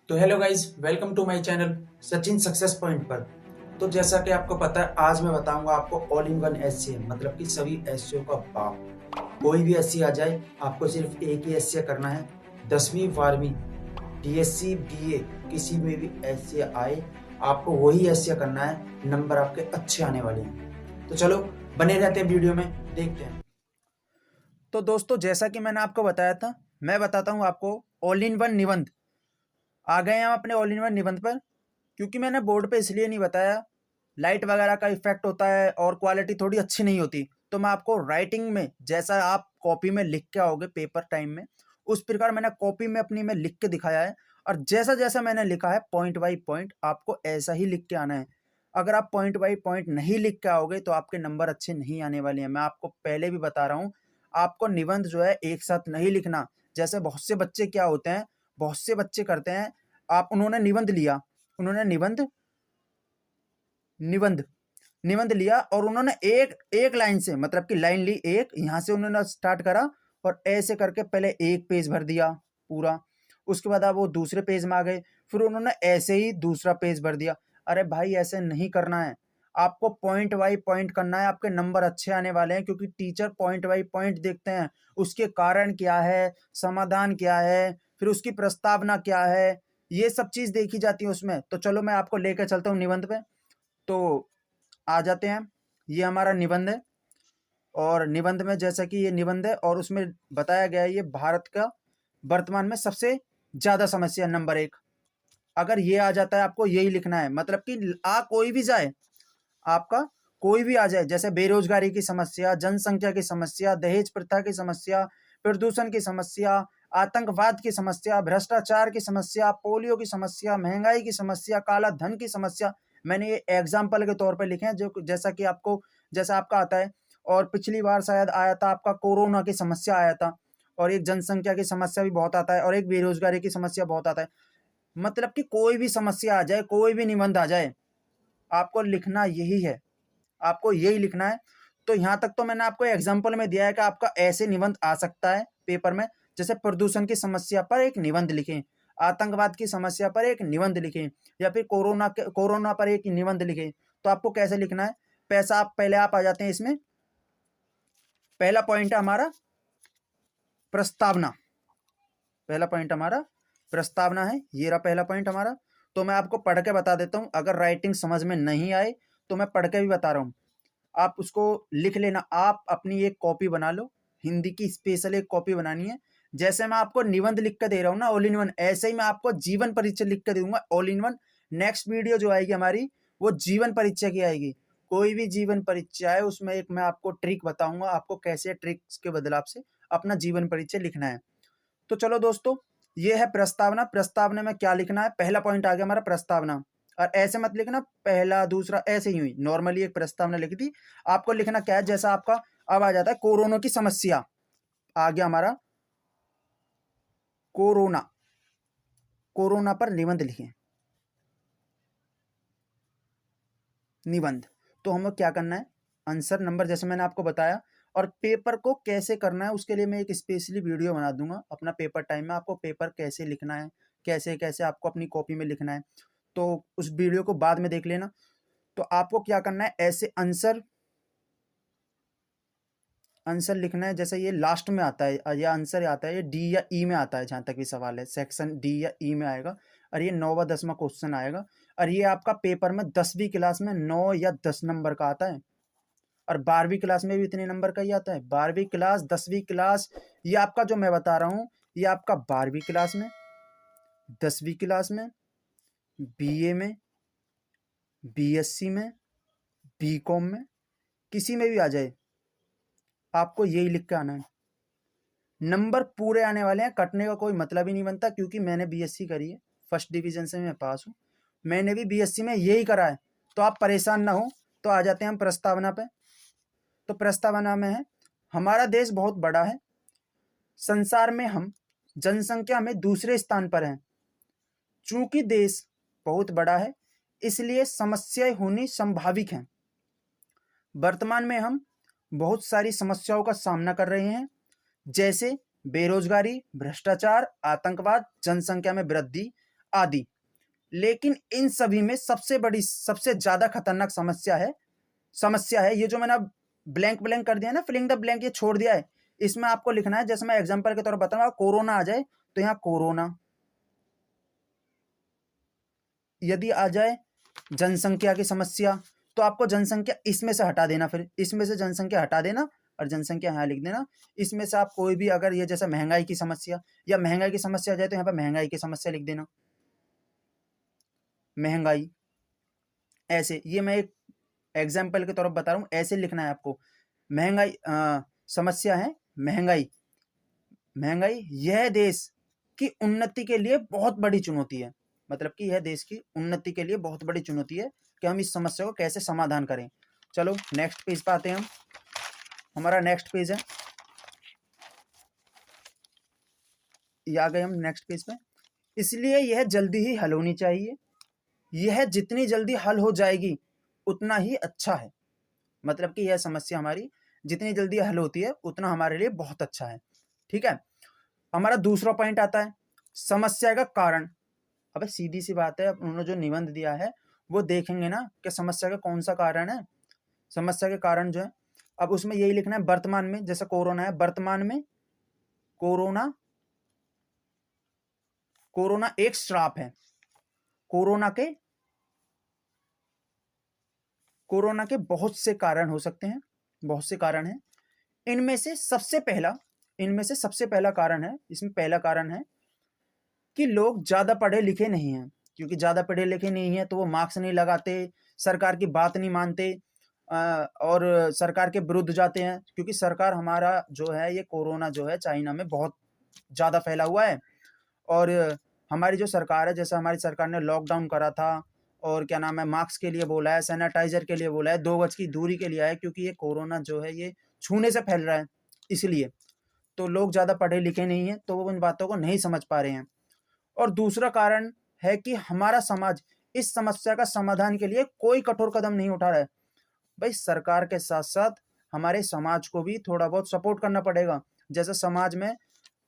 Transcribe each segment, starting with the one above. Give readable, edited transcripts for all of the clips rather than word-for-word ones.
तो hello guys, welcome to my channel Sachin success point पर। तो जैसा कि आपको पता है, आज मैं बताऊंगा आपको ऑल इन वन एससीए, मतलब कि सभी एससीओ का बाप। कोई भी एससी आ जाए, आपको सिर्फ एक ही एससीए करना है। 10वीं 12वीं बीएससी बीए किसी में भी एससीए आए, आपको वही एससीए करना है। नंबर आपके अच्छे आने वाले हैं। तो चलो बने रहते हैं, वीडियो में देखते हैं। तो दोस्तों, जैसा कि मैंने आपको बताया था, मैं बताता हूँ आपको ऑल इन वन निबंध। आ गए हम अपने ऑल इन वन निबंध पर। क्योंकि मैंने बोर्ड पे इसलिए नहीं बताया, लाइट वगैरह का इफेक्ट होता है और क्वालिटी थोड़ी अच्छी नहीं होती। तो मैं आपको राइटिंग में, जैसा आप कॉपी में लिख के आओगे पेपर टाइम में, उस प्रकार मैंने कॉपी में अपनी में लिख के दिखाया है। और जैसा जैसा मैंने लिखा है पॉइंट बाई पॉइंट, आपको ऐसा ही लिख के आना है। अगर आप पॉइंट बाई पॉइंट नहीं लिख के आओगे तो आपके नंबर अच्छे नहीं आने वाले हैं। मैं आपको पहले भी बता रहा हूँ, आपको निबंध जो है एक साथ नहीं लिखना। जैसे बहुत से बच्चे क्या होते हैं, बहुत से बच्चे करते हैं, आप उन्होंने निबंध लिया, उन्होंने निबंध निबंध निबंध लिया और उन्होंने एक एक लाइन से, मतलब कि लाइन ली एक, यहाँ से उन्होंने स्टार्ट करा और ऐसे करके पहले एक पेज भर दिया पूरा। उसके बाद आप वो दूसरे पेज में आ गए, फिर उन्होंने ऐसे ही दूसरा पेज भर दिया। अरे भाई, ऐसे नहीं करना है। आपको पॉइंट बाई पॉइंट करना है, आपके नंबर अच्छे आने वाले हैं। क्योंकि टीचर पॉइंट बाई पॉइंट देखते हैं, उसके कारण क्या है, समाधान क्या है, फिर उसकी प्रस्तावना क्या है, ये सब चीज देखी जाती है उसमें। तो चलो मैं आपको लेकर चलता हूँ निबंध पे। तो आ जाते हैं, ये हमारा निबंध है। और निबंध में, जैसा कि ये निबंध है और उसमें बताया गया है, ये भारत का वर्तमान में सबसे ज्यादा समस्या नंबर एक। अगर ये आ जाता है, आपको यही लिखना है। मतलब कि आ कोई भी जाए, आपका कोई भी आ जाए, जैसे बेरोजगारी की समस्या, जनसंख्या की समस्या, दहेज प्रथा की समस्या, प्रदूषण की समस्या, आतंकवाद की समस्या, भ्रष्टाचार की समस्या, पोलियो की समस्या, महंगाई की समस्या, काला धन की समस्या। मैंने ये एग्जाम्पल के तौर पर लिखे हैं, जो जैसा कि आपको, जैसा आपका आता है। और पिछली बार शायद आया था आपका कोरोना की समस्या आया था, और एक जनसंख्या की समस्या भी बहुत आता है, और एक बेरोजगारी की समस्या बहुत आता है। मतलब कि कोई भी समस्या आ जाए, कोई भी निबंध आ जाए, आपको लिखना यही है, आपको यही लिखना है। तो यहाँ तक तो मैंने आपको एग्जाम्पल में दिया है कि आपका ऐसे निबंध आ सकता है पेपर में। जैसे प्रदूषण की समस्या पर एक निबंध लिखें, आतंकवाद की समस्या पर एक निबंध लिखें, या फिर कोरोना पर एक निबंध लिखें। तो आपको कैसे लिखना है, पैसा आप पहले आप आ जाते हैं इसमें। पहला पॉइंट है हमारा प्रस्तावना। पहला पॉइंट हमारा प्रस्तावना है, ये रहा पहला पॉइंट हमारा। तो मैं आपको पढ़ के बता देता हूँ, अगर राइटिंग समझ में नहीं आए तो मैं पढ़ के भी बता रहा हूँ, आप उसको लिख लेना। आप अपनी एक कॉपी बना लो, हिंदी की स्पेशल एक कॉपी बनानी है। जैसे मैं आपको निबंध लिख कर दे रहा हूँ ना ऑल इन वन, ऐसे ही मैं आपको जीवन परिचय लिख कर दूंगा all in one. Next video जो आएगी हमारी, वो जीवन परिचय की आएगी। कोई भी जीवन परिचय है, उसमें एक मैं आपको ट्रिक बताऊंगा, आपको कैसे ट्रिक्स के बदलाव से अपना जीवन परिचय लिखना है। तो चलो दोस्तों, ये है प्रस्तावना। प्रस्तावना में क्या लिखना है, पहला पॉइंट आ गया हमारा प्रस्तावना। और ऐसे मत लिखना पहला दूसरा, ऐसे ही हुई नॉर्मली एक प्रस्तावना लिखी थी। आपको लिखना क्या है, जैसा आपका अब आ जाता है कोरोना की समस्या, आ गया हमारा कोरोना। कोरोना पर निबंध लिखें, निबंध। तो हमें क्या करना है, आंसर नंबर जैसे मैंने आपको बताया। और पेपर को कैसे करना है उसके लिए मैं एक स्पेशली वीडियो बना दूंगा अपना पेपर टाइम में, आपको पेपर कैसे लिखना है, कैसे कैसे आपको अपनी कॉपी में लिखना है। तो उस वीडियो को बाद में देख लेना। तो आपको क्या करना है, ऐसे आंसर आंसर लिखना है। जैसे ये लास्ट में आता है, या आंसर आता है, ये डी या ई में आता है, जहां तक भी सवाल है सेक्शन डी या ई में आएगा। और ये 9वां 10वां क्वेश्चन आएगा। और ये आपका पेपर में 10वीं क्लास में 9 या 10 नंबर का आता है। और 12वीं क्लास में भी इतने नंबर का ही आता है। 12वीं क्लास, 10वीं क्लास, ये आपका जो मैं बता रहा हूँ, ये आपका 12वीं क्लास में, 10वीं क्लास में, बीए में, बीएससी में, बीकॉम में, किसी में भी आ जाए, आपको यही लिख के आना है। नंबर पूरे आने वाले हैं, कटने का कोई मतलब ही नहीं बनता। क्योंकि मैंने बीएससी करी है, फर्स्ट डिवीजन से मैं पास हूँ, मैंने भी बीएससी में यही करा है। तो आप परेशान ना हो। तो आ जाते हैं हम प्रस्तावना पे। तो प्रस्तावना में है, हमारा देश बहुत बड़ा है, संसार में हम जनसंख्या में दूसरे स्थान पर हैं। चूंकि देश बहुत बड़ा है, इसलिए समस्याएं होनी संभाविक हैं। वर्तमान में हम बहुत सारी समस्याओं का सामना कर रहे हैं, जैसे बेरोजगारी, भ्रष्टाचार, आतंकवाद, जनसंख्या में वृद्धि, आदि। लेकिन इन सभी में सबसे बड़ी, सबसे ज्यादा खतरनाक समस्या है ये जो मैंने अब ब्लैंक ब्लैंक कर दिया ना, फिलिंग द ब्लैंक ये छोड़ दिया है, इसमें आपको लिखना है, जैसे मैं एग्जांपल के तौर पर बताऊंगा, कोरोना आ जाए तो यहाँ कोरोना, यदि आ जाए जनसंख्या की समस्या तो आपको जनसंख्या इसमें से हटा देना, फिर इसमें से जनसंख्या हटा देना और जनसंख्या यहाँ लिख देना। इसमें से आप कोई भी, अगर ये जैसे महंगाई की समस्या या महंगाई की समस्या आ जाए तो यहाँ पर महंगाई की समस्या लिख देना, महंगाई। ऐसे, ये मैं एक एग्जाम्पल के तौर पर बता रहा हूँ, ऐसे लिखना है आपको। महंगाई समस्या है महंगाई। महंगाई यह देश की उन्नति के लिए बहुत बड़ी चुनौती है, मतलब कि यह देश की उन्नति के लिए बहुत बड़ी चुनौती है कि हम इस समस्या को कैसे समाधान करें। चलो नेक्स्ट पेज पे आते हैं हम। हमारा नेक्स्ट पेज है, ये आ गए हम नेक्स्ट पेज पे। इसलिए यह जल्दी ही हल होनी चाहिए, यह जितनी जल्दी हल हो जाएगी उतना ही अच्छा है। मतलब कि यह समस्या हमारी जितनी जल्दी हल होती है उतना हमारे लिए बहुत अच्छा है। ठीक है, हमारा दूसरा पॉइंट आता है समस्या का कारण। अबे सीधी सी बात है, उन्होंने जो निबंध दिया है वो देखेंगे ना कि समस्या का कौन सा कारण है। समस्या के कारण जो है, अब उसमें यही लिखना है, वर्तमान में जैसे कोरोना है, वर्तमान में कोरोना, कोरोना एक श्राप है। कोरोना के बहुत से कारण हो सकते हैं, बहुत से कारण हैं। इनमें से सबसे पहला कारण है, इसमें पहला कारण है कि लोग ज्यादा पढ़े लिखे नहीं हैं। क्योंकि ज्यादा पढ़े लिखे नहीं है तो वो मार्क्स नहीं लगाते, सरकार की बात नहीं मानते और सरकार के विरुद्ध जाते हैं। क्योंकि सरकार हमारा जो है, ये कोरोना जो है चाइना में बहुत ज्यादा फैला हुआ है, और हमारी जो सरकार है, जैसे हमारी सरकार ने लॉकडाउन करा था और क्या नाम है, मास्क के लिए बोला है, सैनिटाइजर के लिए बोला है, 2 गज की दूरी के लिए है, क्योंकि ये कोरोना जो है ये छूने से फैल रहा है, इसलिए। तो लोग ज़्यादा पढ़े लिखे नहीं हैं तो वो इन बातों को नहीं समझ पा रहे हैं। और दूसरा कारण है कि हमारा समाज इस समस्या का समाधान के लिए कोई कठोर कदम नहीं उठा रहा है। भाई सरकार के साथ साथ हमारे समाज को भी थोड़ा बहुत सपोर्ट करना पड़ेगा। जैसे समाज में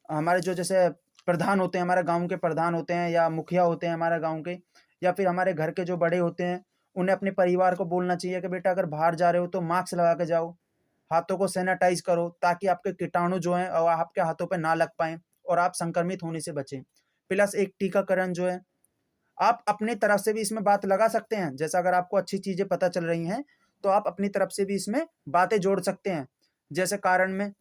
हमारे जो जैसे प्रधान होते हैं, हमारे गांव के प्रधान होते हैं या मुखिया होते हैं हमारे गांव के, या फिर हमारे घर के जो बड़े होते हैं, उन्हें अपने परिवार को बोलना चाहिए कि बेटा अगर बाहर जा रहे हो तो मास्क लगा के जाओ, हाथों को सैनिटाइज करो, ताकि आपके कीटाणु जो हैं और आपके हाथों पे ना लग पाए और आप संक्रमित होने से बचें। प्लस एक टीकाकरण जो है, आप अपनी तरफ से भी इसमें बात लगा सकते हैं। जैसा अगर आपको अच्छी चीजें पता चल रही हैं तो आप अपनी तरफ से भी इसमें बातें जोड़ सकते हैं। जैसे कारण में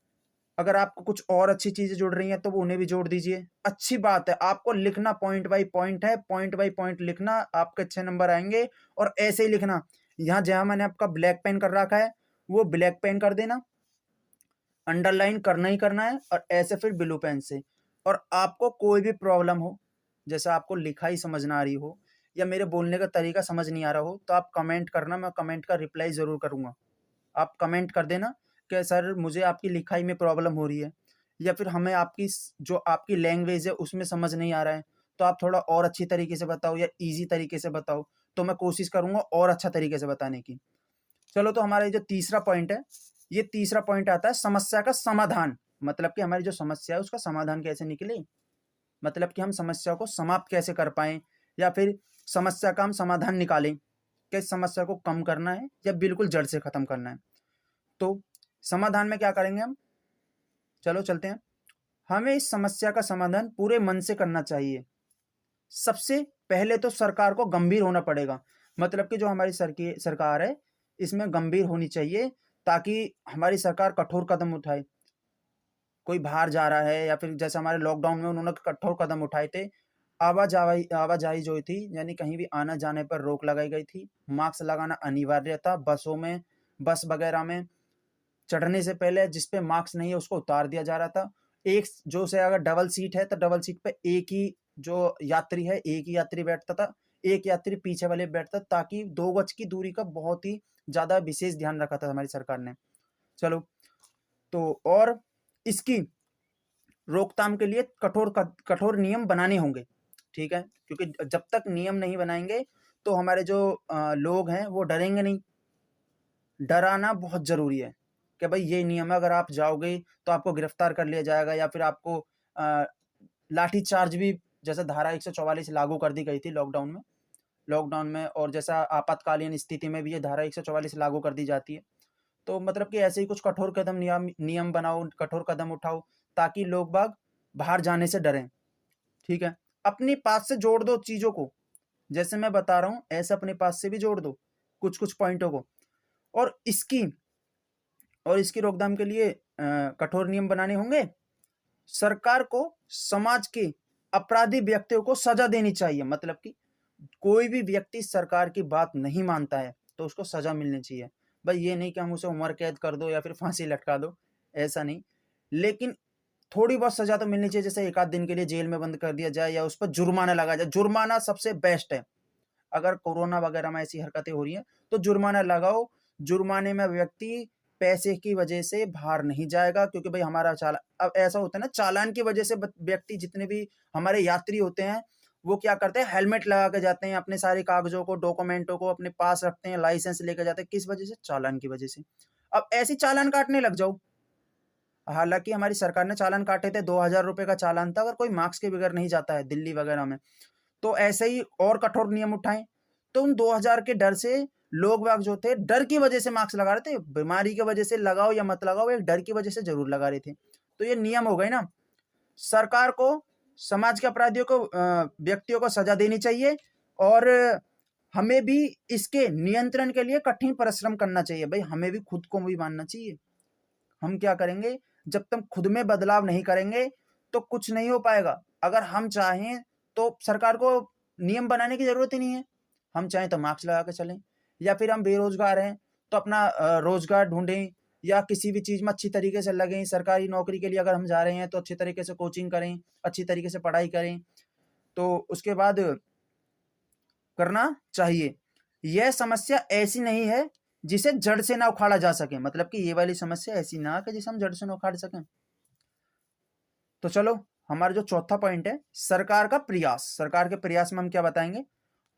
अगर आपको कुछ और अच्छी चीजें जुड़ रही हैं तो वो उन्हें भी जोड़ दीजिए। अच्छी बात है, आपको लिखना पॉइंट बाय पॉइंट है, पॉइंट बाय पॉइंट लिखना, आपके अच्छे नंबर आएंगे। और ऐसे ही लिखना, यहाँ जहां मैंने आपका ब्लैक पेन कर रखा है वो ब्लैक पेन कर देना, अंडरलाइन करना ही करना है, और ऐसे फिर ब्लू पेन से। और आपको कोई भी प्रॉब्लम हो, जैसा आपको लिखाई समझ ना आ रही हो या मेरे बोलने का तरीका समझ नहीं आ रहा हो, तो आप कमेंट करना, मैं कमेंट का रिप्लाई ज़रूर करूँगा। आप कमेंट कर देना कि सर मुझे आपकी लिखाई में प्रॉब्लम हो रही है, या फिर हमें आपकी जो आपकी लैंग्वेज है उसमें समझ नहीं आ रहा है, तो आप थोड़ा और अच्छी तरीके से बताओ या ईजी तरीके से बताओ, तो मैं कोशिश करूँगा और अच्छा तरीके से बताने की। चलो, तो हमारा जो तीसरा पॉइंट है, ये तीसरा पॉइंट आता है समस्या का समाधान। मतलब कि हमारी जो समस्या है उसका समाधान कैसे निकले, मतलब कि हम समस्या को समाप्त कैसे कर पाएं, या फिर समस्या का हम समाधान निकालें कि इस समस्या को कम करना है या बिल्कुल जड़ से खत्म करना है। तो समाधान में क्या करेंगे हम, चलो चलते हैं। हमें इस समस्या का समाधान पूरे मन से करना चाहिए। सबसे पहले तो सरकार को गंभीर होना पड़ेगा, मतलब कि जो हमारी सरकार है इसमें गंभीर होनी चाहिए, ताकि हमारी सरकार कठोर कदम उठाए। कोई बाहर जा रहा है या फिर जैसे हमारे लॉकडाउन में उन्होंने कठोर कदम उठाए थे, आवाजाही जो थी, यानी कहीं भी आना जाने पर रोक लगाई गई थी, मास्क लगाना अनिवार्य था, बसों में, बस वगैरह में चढ़ने से पहले जिस पे मास्क नहीं है उसको उतार दिया जा रहा था। एक जो से अगर डबल सीट है तो डबल सीट पे एक ही जो यात्री है, एक ही यात्री बैठता था, एक यात्री पीछे वाले बैठता, ताकि 2 गज की दूरी का बहुत ही ज्यादा विशेष ध्यान रखा था हमारी सरकार ने। चलो, तो और इसकी रोकथाम के लिए कठोर नियम बनाने होंगे। ठीक है, क्योंकि जब तक नियम नहीं बनाएंगे तो हमारे जो लोग हैं वो डरेंगे नहीं। डराना बहुत जरूरी है कि भाई ये नियम है, अगर आप जाओगे तो आपको गिरफ्तार कर लिया जाएगा, या फिर आपको लाठी चार्ज भी जैसे धारा 144 लागू कर दी गई थी लॉकडाउन में, और जैसा आपातकालीन स्थिति में भी ये धारा 144 लागू कर दी जाती है। तो मतलब कि ऐसे ही कुछ कठोर कदम नियम बनाओ, कठोर कदम उठाओ, ताकि लोग बाग बाहर जाने से डरें। ठीक है, अपने पास से जोड़ दो चीजों को, जैसे मैं बता रहा हूं ऐसे अपने पास से भी जोड़ दो कुछ कुछ पॉइंटों को। और इसकी रोकथाम के लिए कठोर नियम बनाने होंगे। सरकार को समाज के अपराधी व्यक्तियों को सजा देनी चाहिए, मतलब कि कोई भी व्यक्ति सरकार की बात नहीं मानता है तो उसको सजा मिलनी चाहिए। भाई ये नहीं कि हम उसे उम्र कैद कर दो या फिर फांसी लटका दो, ऐसा नहीं, लेकिन थोड़ी बहुत सजा तो मिलनी चाहिए। जैसे एक आध दिन के लिए जेल में बंद कर दिया जाए या उस पर जुर्माना लगा जाए। जुर्माना सबसे बेस्ट है। अगर कोरोना वगैरह में ऐसी हरकतें हो रही हैं तो जुर्माना लगाओ। जुर्माने में व्यक्ति पैसे की वजह से बाहर नहीं जाएगा, क्योंकि भाई हमारा चालान, अब ऐसा होता है ना, चालान की वजह से व्यक्ति, जितने भी हमारे यात्री होते हैं वो क्या करते हैं, हेलमेट लगा के जाते हैं, अपने सारे कागजों को, डॉक्यूमेंटों को अपने पास रखते हैं, लाइसेंस लेकर जाते हैं। किस वजह से? चालान की वजह से। अब ऐसी चालान काटने लग जाओ। हालांकि हमारी सरकार ने चालान काटे थे, 2000 रुपए का चालान था, अगर कोई मार्क्स के बगैर नहीं जाता है दिल्ली वगैरह में, तो ऐसे ही और कठोर नियम उठाएं। तो उन 2000 के डर से लोग बाग जो थे, डर की वजह से मार्क्स लगा रहे थे। बीमारी की वजह से लगाओ या मत लगाओ, एक डर की वजह से जरूर लगा रहे थे। तो ये नियम हो गए ना। सरकार को समाज के अपराधियों को, व्यक्तियों को सजा देनी चाहिए, और हमें भी इसके नियंत्रण के लिए कठिन परिश्रम करना चाहिए। भाई हमें भी खुद को भी मानना चाहिए। हम क्या करेंगे, जब तक खुद में बदलाव नहीं करेंगे तो कुछ नहीं हो पाएगा। अगर हम चाहें तो सरकार को नियम बनाने की जरूरत ही नहीं है। हम चाहें तो मास्क लगा के चलें, या फिर हम बेरोजगार हैं तो अपना रोजगार ढूंढें, या किसी भी चीज में अच्छी तरीके से लगें। सरकारी नौकरी के लिए अगर हम जा रहे हैं तो अच्छी तरीके से कोचिंग करें, अच्छी तरीके से पढ़ाई करें, तो उसके बाद करना चाहिए। यह समस्या ऐसी नहीं है जिसे जड़ से ना उखाड़ा जा सके, मतलब कि ये वाली समस्या ऐसी ना कि जिसे हम जड़ से ना उखाड़ सकें। तो चलो, हमारा जो चौथा पॉइंट है, सरकार का प्रयास। सरकार के प्रयास में हम क्या बताएंगे,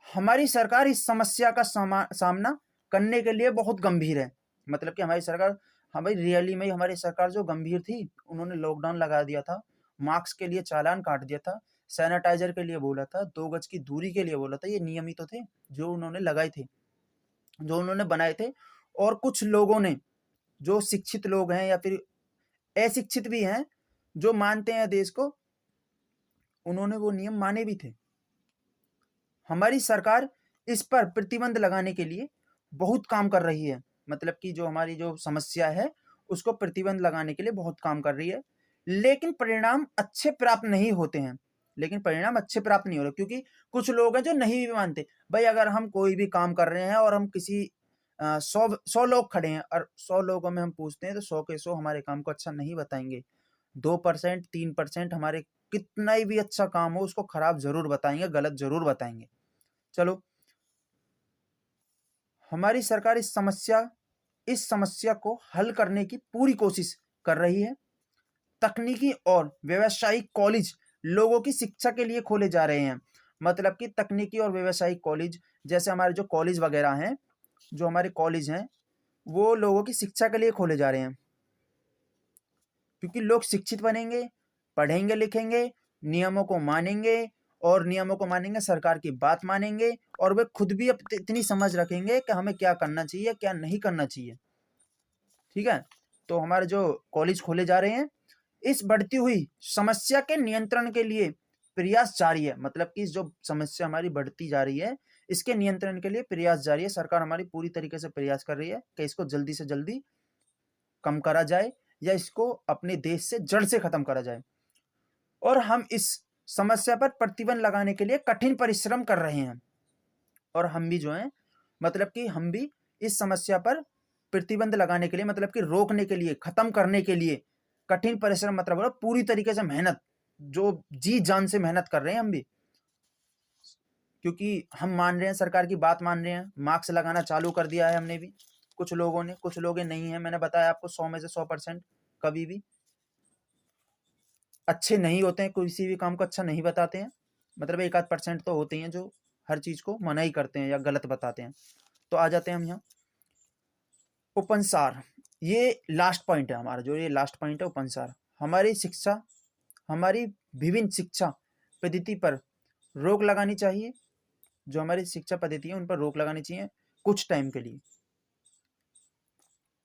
हमारी सरकार इस समस्या का सामना करने के लिए बहुत गंभीर है। मतलब कि हमारी सरकार, हमारी रियली में हमारी सरकार जो गंभीर थी, उन्होंने लॉकडाउन लगा दिया था, मास्क के लिए चालान काट दिया था, सैनिटाइजर के लिए बोला था, 2 गज की दूरी के लिए बोला था। ये नियम ही तो थे जो उन्होंने लगाए थे, जो उन्होंने बनाए थे। और कुछ लोगों ने, जो शिक्षित लोग हैं या फिर अशिक्षित भी हैं, जो मानते हैं देश को, उन्होंने वो नियम माने भी थे। हमारी सरकार इस पर प्रतिबंध लगाने के लिए बहुत काम कर रही है। मतलब कि जो हमारी जो समस्या है उसको प्रतिबंध लगाने के लिए बहुत काम कर रही है, लेकिन परिणाम अच्छे प्राप्त नहीं होते हैं। क्योंकि कुछ लोग हैं जो नहीं भी मानते। भाई अगर हम कोई भी काम कर रहे हैं और हम किसी 100 लोग खड़े हैं और 100 लोगों में हम पूछते हैं तो 100 के 100 हमारे काम को अच्छा नहीं बताएंगे। 2% 3% हमारे कितना ही भी अच्छा काम हो उसको खराब जरूर बताएंगे, गलत जरूर बताएंगे। चलो, हमारी सरकार इस समस्या को हल करने की पूरी कोशिश कर रही है। तकनीकी और व्यावसायिक कॉलेज लोगों की शिक्षा के लिए खोले जा रहे हैं। मतलब कि तकनीकी और व्यावसायिक कॉलेज, जैसे हमारे जो कॉलेज वगैरह हैं, जो हमारे कॉलेज हैं, वो लोगों की शिक्षा के लिए खोले जा रहे हैं। क्योंकि लोग शिक्षित बनेंगे, पढ़ेंगे लिखेंगे, नियमों को मानेंगे, सरकार की बात मानेंगे, और वे खुद भी इतनी समझ रखेंगे कि हमें क्या करना चाहिए, क्या नहीं करना चाहिए। ठीक है, तो हमारे जो कॉलेज खोले जा रहे हैं, इस बढ़ती हुई समस्या के नियंत्रण के लिए प्रयास जारी है। मतलब कि जो समस्या हमारी बढ़ती जा रही है, इसके नियंत्रण के लिए प्रयास जारी है। सरकार हमारी पूरी तरीके से प्रयास कर रही है कि इसको जल्दी से जल्दी कम करा जाए, या इसको अपने देश से जड़ से खत्म करा जाए। और हम इस समस्या पर प्रतिबंध लगाने के लिए कठिन परिश्रम कर रहे हैं। और हम भी जो हैं, मतलब कि हम भी इस समस्या पर प्रतिबंध लगाने के लिए, मतलब कि रोकने के लिए, खत्म करने के लिए कठिन परिश्रम, मतलब पूरी तरीके से मेहनत, जो जी जान से मेहनत कर रहे हैं हम भी। क्योंकि हम मान रहे हैं, सरकार की बात मान रहे हैं, मास्क लगाना चालू कर दिया है हमने भी, कुछ लोगों ने, कुछ लोग नहीं है। मैंने बताया आपको 100 में से 100% कभी भी अच्छे नहीं होते हैं, किसी भी काम को अच्छा नहीं बताते हैं। मतलब 1-8% तो होते हैं जो हर चीज को मना ही करते हैं या गलत बताते हैं। तो आ जाते हैं हम यहाँ उपनसार। ये लास्ट पॉइंट है हमारा, जो ये लास्ट पॉइंट है उपनसार। हमारी विभिन्न शिक्षा पद्धति पर रोक लगानी चाहिए, जो हमारी शिक्षा पद्धति है उन पर रोक लगानी चाहिए कुछ टाइम के लिए।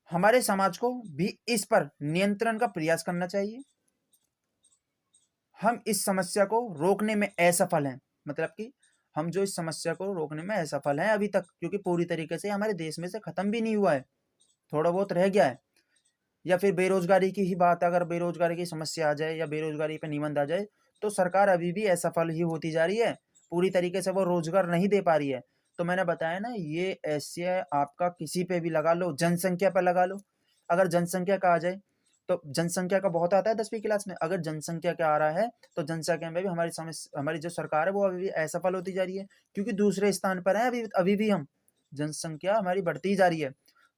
हमारे समाज को भी इस पर नियंत्रण का प्रयास करना चाहिए। हम इस समस्या को रोकने में असफल हैं, मतलब कि हम जो इस समस्या को रोकने में असफल हैं अभी तक, क्योंकि पूरी तरीके से हमारे देश में से खत्म भी नहीं हुआ है, थोड़ा बहुत रह गया है। या फिर बेरोजगारी की ही बात, अगर बेरोजगारी की समस्या आ जाए या बेरोजगारी पर निबंध आ जाए तो सरकार अभी भी असफल ही होती जा रही है, पूरी तरीके से वो रोजगार नहीं दे पा रही है। तो मैंने बताया ना, ये ऐसे आपका किसी पे भी लगा लो, जनसंख्या पर लगा लो। अगर जनसंख्या का आ जाए तो जनसंख्या का बहुत आता है 10वीं क्लास में, अगर जनसंख्या का आ रहा है तो जनसंख्या में भी हमारी समस्या, हमारी जो सरकार है वो अभी भी असफल होती जा रही है, क्योंकि दूसरे स्थान पर है अभी भी हम, जनसंख्या हमारी बढ़ती ही जा रही है।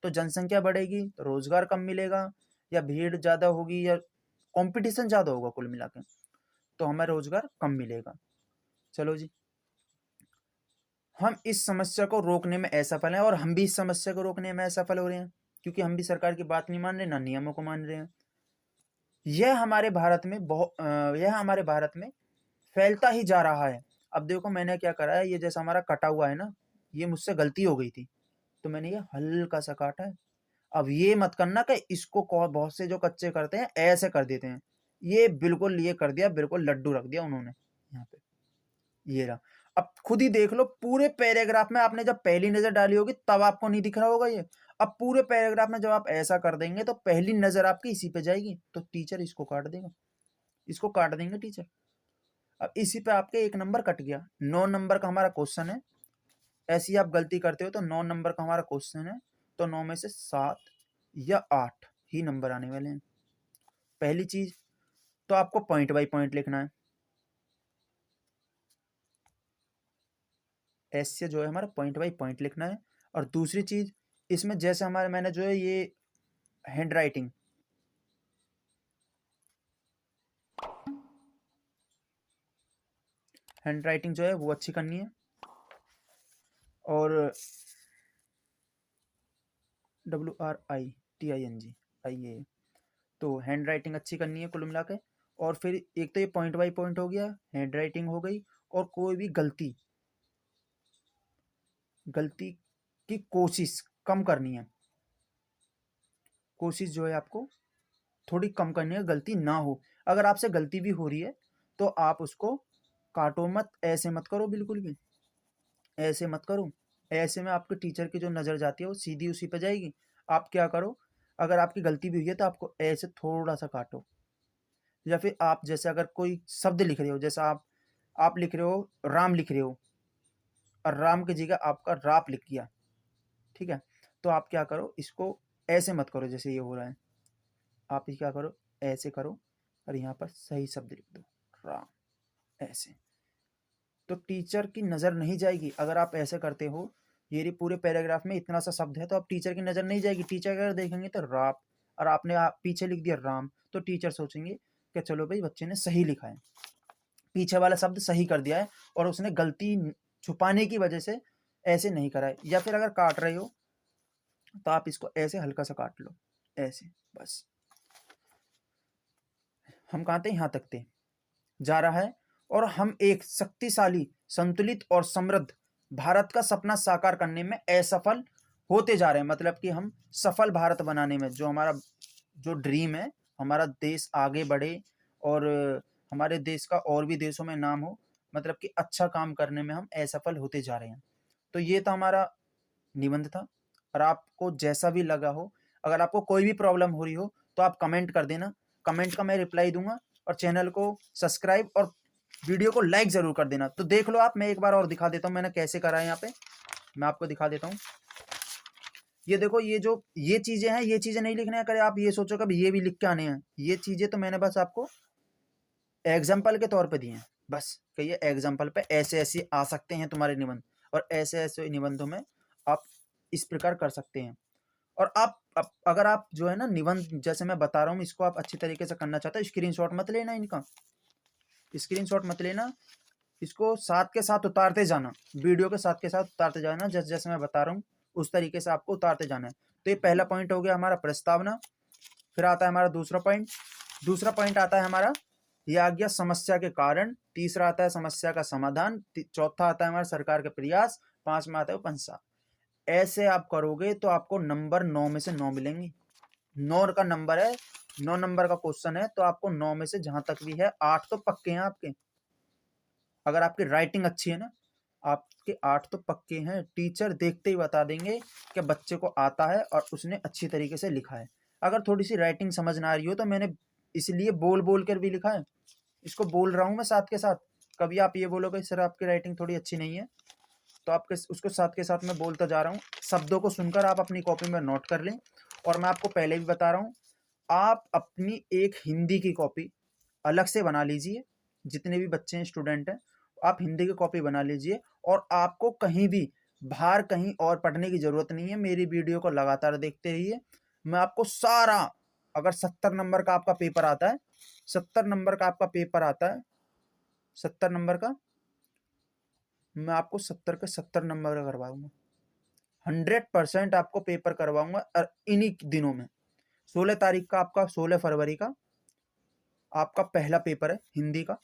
तो जनसंख्या बढ़ेगी तो रोजगार कम मिलेगा, या भीड़ ज्यादा होगी, या कंपटीशन ज्यादा होगा, कुल मिला के तो हमें रोजगार कम मिलेगा। चलो जी, हम इस समस्या को रोकने में असफल हैं, और हम भी इस समस्या को रोकने में असफल हो रहे हैं, क्योंकि हम भी सरकार की बात नहीं मान रहे, ना नियमों को मान रहे हैं। यह हमारे भारत में फैलता ही जा रहा है। अब देखो मैंने क्या करा है, ये जैसा हमारा कटा हुआ है ना, ये मुझसे गलती हो गई थी तो मैंने ये हल्का सा काटा है। अब ये मत करना कि इसको बहुत से जो कच्चे करते हैं ऐसे कर देते हैं, ये बिल्कुल ये कर दिया, बिल्कुल लड्डू रख दिया उन्होंने यहाँ पे, ये रहा। अब खुद ही देख लो, पूरे पैराग्राफ में आपने जब पहली नजर डाली होगी तब आपको नहीं दिख रहा होगा ये। अब पूरे पैराग्राफ में जब आप ऐसा कर देंगे तो पहली नजर आपकी इसी पे जाएगी, तो टीचर इसको काट देगा, इसको काट देंगे टीचर। अब इसी पे आपके 1 नंबर कट गया। 9 नंबर का हमारा क्वेश्चन है, ऐसी आप गलती करते हो तो 9 नंबर का हमारा क्वेश्चन है, तो 9 में से 7 या 8 ही नंबर आने वाले हैं। पहली चीज तो आपको पॉइंट बाई पॉइंट लिखना है, ऐसे जो है हमारा पॉइंट बाई पॉइंट लिखना है। और दूसरी चीज, इसमें जैसे हमारे मैंने जो है ये हैंड राइटिंग, जो है वो अच्छी करनी है, और WRITING तो हैंड राइटिंग अच्छी करनी है कुल मिला के। और फिर एक तो ये पॉइंट बाई पॉइंट हो गया, हैंड राइटिंग हो गई, और कोई भी गलती की कोशिश कम करनी है, कोशिश जो है आपको थोड़ी कम करनी है, गलती ना हो। अगर आपसे गलती भी हो रही है तो आप उसको काटो मत, ऐसे मत करो, बिल्कुल भी ऐसे मत करो। ऐसे में आपके टीचर की जो नज़र जाती है वो सीधी उसी पे जाएगी। आप क्या करो, अगर आपकी गलती भी हुई है तो आपको ऐसे थोड़ा सा काटो, या फिर आप जैसे अगर कोई शब्द लिख रहे हो, जैसा आप लिख रहे हो राम लिख रहे हो, और राम की जगह आपका राप लिख गया, ठीक है, तो आप क्या करो, इसको ऐसे मत करो जैसे ये हो रहा है, आप क्या करो, ऐसे करो, और यहाँ पर सही शब्द लिख दो, राम, ऐसे। तो टीचर की नज़र नहीं जाएगी अगर आप ऐसे करते हो। ये पूरे पैराग्राफ में इतना सा शब्द है तो अब टीचर की नज़र नहीं जाएगी, टीचर अगर देखेंगे तो राप, और आपने पीछे लिख दिया राम, तो टीचर सोचेंगे कि चलो भाई बच्चे ने सही लिखा है, पीछे वाला शब्द सही कर दिया है, और उसने गलती छुपाने की वजह से ऐसे नहीं करा है। या फिर अगर काट रहे हो तो आप इसको ऐसे हल्का सा काट लो, ऐसे, बस। हम कहाँ थे, यहाँ तक थे, जा रहा है। और हम एक शक्तिशाली, संतुलित और समृद्ध भारत का सपना साकार करने में असफल होते जा रहे हैं, मतलब कि हम सफल भारत बनाने में, जो हमारा जो ड्रीम है, हमारा देश आगे बढ़े और हमारे देश का और भी देशों में नाम हो, मतलब कि अच्छा काम करने में हम असफल होते जा रहे हैं। तो ये तो हमारा निबंध था। और आपको जैसा भी लगा हो, अगर आपको कोई भी प्रॉब्लम हो रही हो तो आप कमेंट कर देना, कमेंट का मैं रिप्लाई दूंगा। और चैनल को सब्सक्राइब और वीडियो को लाइक जरूर कर देना। तो देख लो आप, मैं एक बार और दिखा देता हूँ मैंने कैसे करा है। यहाँ पे मैं आपको दिखा देता हूँ, ये देखो, ये जो ये चीजें हैं, ये चीजें नहीं लिखने करे आप ये सोचो कभी ये भी लिख के आने हैं। ये चीजें तो मैंने बस आपको एग्जाम्पल के तौर पे दिए हैं, बस कि ये एग्जाम्पल पे ऐसे ऐसे आ सकते हैं तुम्हारे निबंध, और ऐसे ऐसे निबंधों में आप इस प्रकार कर सकते हैं। और आप अगर आप जो है ना निबंध जैसे मैं बता रहा हूँ, इसको आप अच्छी तरीके से करना चाहते हो, स्क्रीनशॉट मत लेना, इनका स्क्रीनशॉट मत लेना, इसको साथ के साथ उतारते जाना, वीडियो के साथ के साथ उतारते जाना, जैसे जैसे मैं बता रहा हूँ उस तरीके से आपको उतारते जाना है। तो ये पहला पॉइंट हो गया हमारा प्रस्तावना। फिर आता है हमारा दूसरा पॉइंट आता है हमारा, ये आ गया समस्या के कारण, तीसरा आता है समस्या का समाधान, चौथा आता है हमारे सरकार के प्रयास, 5 में आता है पंसा। ऐसे आप करोगे तो आपको नंबर 9 में से 9 मिलेंगे। 9 का नंबर है, 9 नंबर का क्वेश्चन है, तो आपको 9 में से जहां तक भी है 8 तो पक्के हैं आपके। अगर आपकी राइटिंग अच्छी है ना, आपके 8 तो पक्के हैं। टीचर देखते ही बता देंगे कि बच्चे को आता है और उसने अच्छी तरीके से लिखा है। अगर थोड़ी सी राइटिंग समझ ना आ रही हो तो मैंने इसलिए बोल बोल कर भी लिखा है, इसको बोल रहा हूँ मैं साथ के साथ। कभी आप ये बोलोगे सर आपकी राइटिंग थोड़ी अच्छी नहीं है, तो आपके उसको साथ के साथ मैं बोलता जा रहा हूँ। शब्दों को सुनकर आप अपनी कॉपी में नोट कर लें। और मैं आपको पहले भी बता रहा हूँ, आप अपनी एक हिंदी की कॉपी अलग से बना लीजिए। जितने भी बच्चे हैं, स्टूडेंट हैं, आप हिंदी की कॉपी बना लीजिए। और आपको कहीं भी बाहर कहीं और पढ़ने की ज़रूरत नहीं है, मेरी वीडियो को लगातार देखते रहिए। मैं आपको सारा, अगर 70 नंबर का आपका पेपर आता है, 70 नंबर का आपका पेपर आता है, 70 नंबर का, मैं आपको 70 के 70 नंबर का करवाऊंगा। 100% आपको पेपर करवाऊंगा इन्हीं दिनों में। 16 तारीख का आपका, 16 फरवरी का आपका पहला पेपर है हिंदी का।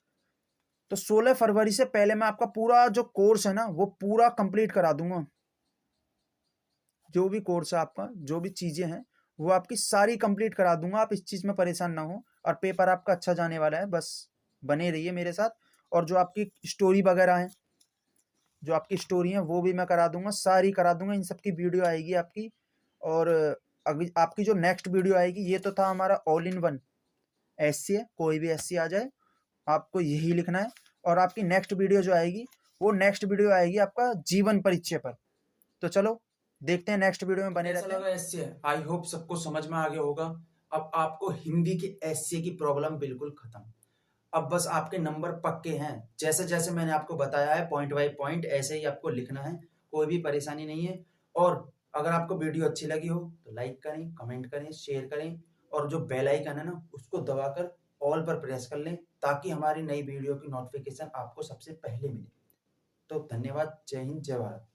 तो 16 फरवरी से पहले मैं आपका पूरा जो कोर्स है ना, वो पूरा कंप्लीट करा दूंगा। जो भी कोर्स है आपका, जो भी चीज़ें हैं, वो आपकी सारी कंप्लीट करा दूंगा। आप इस चीज़ में परेशान ना हो, और पेपर आपका अच्छा जाने वाला है। बस बने रहिए मेरे साथ। और जो आपकी स्टोरी वगैरह है, जो आपकी स्टोरी है, वो भी मैं करा दूंगा, सारी करा दूंगा। इन सब की वीडियो आएगी आपकी। और अभी आपकी जो नेक्स्ट वीडियो आएगी, ये तो था हमारा ऑल इन वन एससी है, कोई भी एससी आ जाए आपको यही लिखना है। और आपकी नेक्स्ट वीडियो जो आएगी, वो नेक्स्ट वीडियो आएगी आपका जीवन परिचय पर। तो चलो देखते हैं, नेक्स्ट वीडियो में बने रहते हैं। एससीए, आई होप सबको समझ में आ गया होगा। अब आपको हिंदी की एससीए की प्रॉब्लम बिल्कुल खत्म। अब बस आपके नंबर पक्के हैं, जैसे जैसे मैंने आपको बताया है, पॉइंट बाय पॉइंट ऐसे ही आपको लिखना है, कोई भी परेशानी नहीं है। और अगर आपको वीडियो अच्छी लगी हो तो लाइक करें, कमेंट करें, शेयर करें, और जो बेल आइकन है ना, उसको दबाकर ऑल पर प्रेस कर लें, ताकि हमारी नई वीडियो की नोटिफिकेशन आपको सबसे पहले मिले। तो धन्यवाद। जय हिंद, जय भारत।